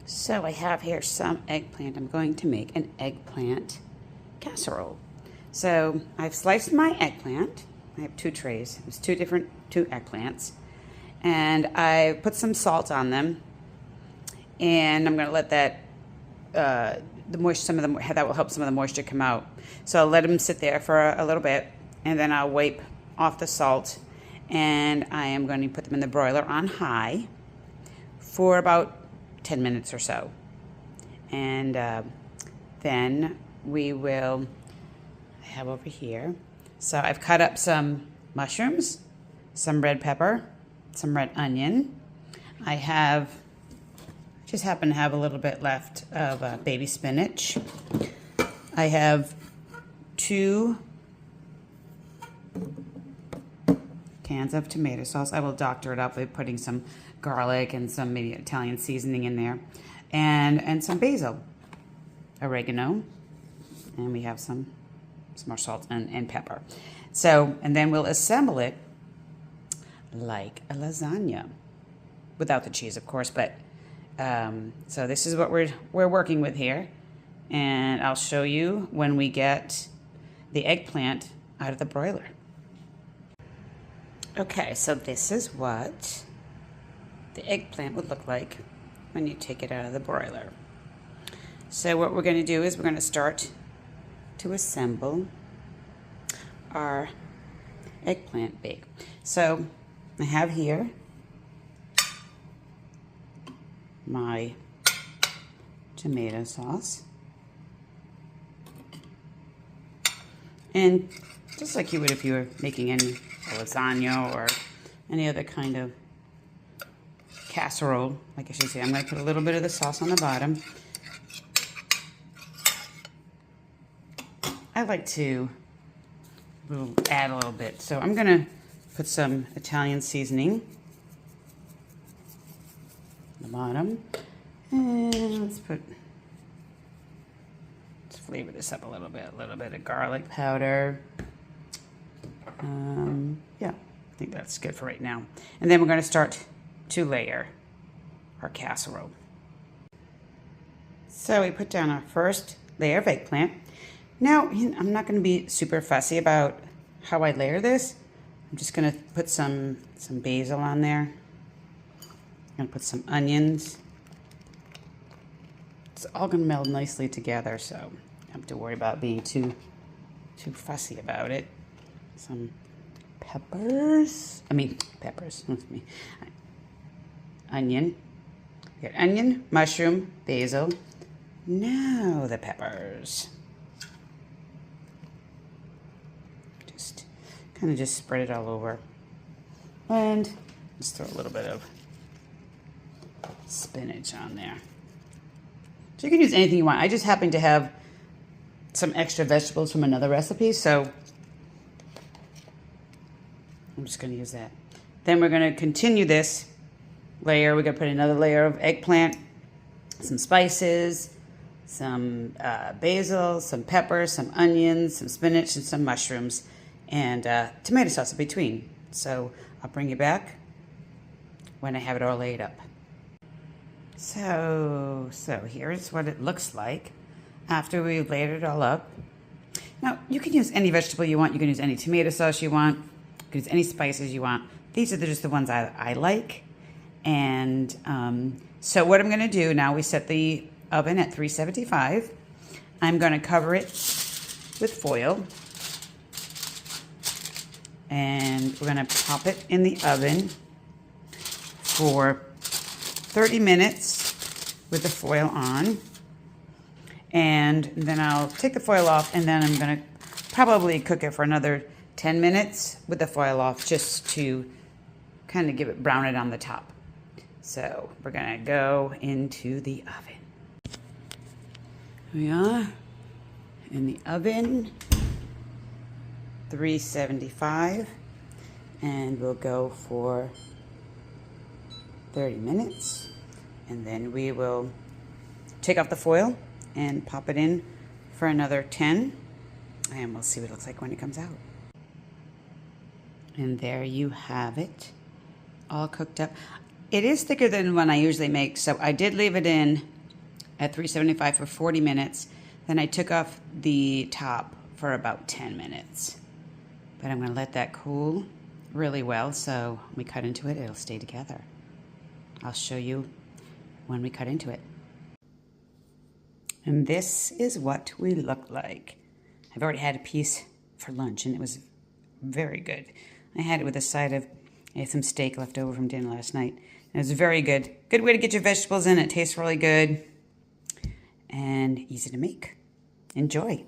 So I have here some eggplant. I'm going to make an eggplant casserole. So I've sliced my eggplant. I have 2 trays. It's two eggplants. And I put some salt on them. And I'm going to let that, that will help some of the moisture come out. So I'll let them sit there for a little bit. And then I'll wipe off the salt. And I am going to put them in the broiler on high for about 10 minutes or so. And then we will have over here. So I've cut up some mushrooms, some red pepper, some red onion. I just happen to have a little bit left of baby spinach. I have 2 cans of tomato sauce. I will doctor it up by putting some garlic and some maybe Italian seasoning in there, and some basil, oregano, and we have some more salt and pepper. So, and then we'll assemble it like a lasagna, without the cheese, of course. But so this is what we're working with here, and I'll show you when we get the eggplant out of the broiler. Okay, so this is what the eggplant would look like when you take it out of the broiler. So what we're going to do is we're going to start to assemble our eggplant bake. So I have here my tomato sauce. And just like you would if you were making a lasagna or any other kind of casserole, like I should say, I'm going to put a little bit of the sauce on the bottom. I like to add a little bit, so I'm going to put some Italian seasoning on the bottom, and let's flavor this up a little bit of garlic powder. Yeah, I think that's good for right now. And then we're going to start to layer our casserole. So we put down our first layer of eggplant. Now, I'm not going to be super fussy about how I layer this. I'm just going to put some basil on there. I'm going to put some onions. It's all going to meld nicely together, so I don't have to worry about being too fussy about it. Some peppers. Onion. We got onion, mushroom, basil. Now the peppers. Just spread it all over. And just throw a little bit of spinach on there. So you can use anything you want. I just happen to have some extra vegetables from another recipe, so I'm just going to use that. Then we're going to continue this layer. We're going to put another layer of eggplant, some spices, some basil, some peppers, some onions, some spinach, and some mushrooms, and tomato sauce in between. So I'll bring you back when I have it all laid up. So here's what it looks like after we've laid it all up. Now, you can use any vegetable you want. You can use any tomato sauce you want. You can use any spices you want. These are just the ones I like. And so what I'm going to do now, we set the oven at 375. I'm going to cover it with foil. And we're going to pop it in the oven for 30 minutes with the foil on. And then I'll take the foil off, and then I'm going to probably cook it for another 10 minutes with the foil off, just to kind of brown it on the top. So we're going to go into the oven. Here we are in the oven, 375, and we'll go for 30 minutes. And then we will take off the foil and pop it in for another 10, and we'll see what it looks like when it comes out. And there you have it, all cooked up. It is thicker than one I usually make, so I did leave it in at 375 for 40 minutes. Then I took off the top for about 10 minutes. But I'm going to let that cool really well, so when we cut into it, it'll stay together. I'll show you when we cut into it. And this is what we look like. I've already had a piece for lunch, and it was very good. I had it with a side of some steak left over from dinner last night. It was very good. Good way to get your vegetables in. It tastes really good and easy to make. Enjoy.